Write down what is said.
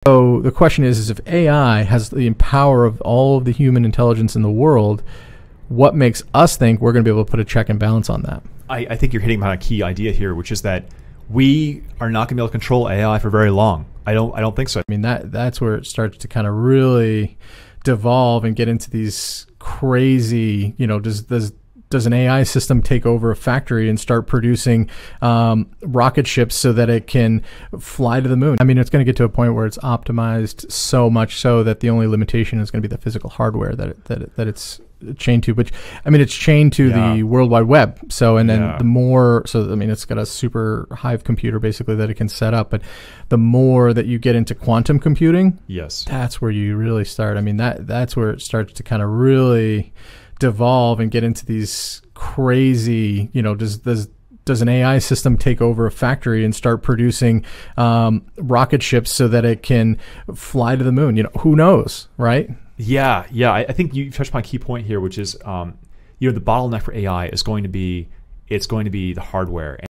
So the question is if AI has the power of all of the human intelligence in the world, what makes us think we're going to be able to put a check and balance on that? I think you're hitting on a key idea here, which is that we are not going to be able to control AI for very long. I don't think so. I mean, that's where it starts to kind of really devolve and get into these crazy, does an AI system take over a factory and start producing rocket ships so that it can fly to the moon? I mean, it's going to get to a point where it's optimized so much so that the only limitation is going to be the physical hardware that it's chained to. But I mean, it's chained to the World Wide Web. So, and then it's got a super hive computer basically that it can set up. But the more that you get into quantum computing, that's where you really start. I mean, that's where it starts to kind of really devolve and get into these crazy, does an AI system take over a factory and start producing rocket ships so that it can fly to the moon? Who knows, right? Yeah. I think you touched upon a key point here, which is, the bottleneck for AI is going to be the hardware.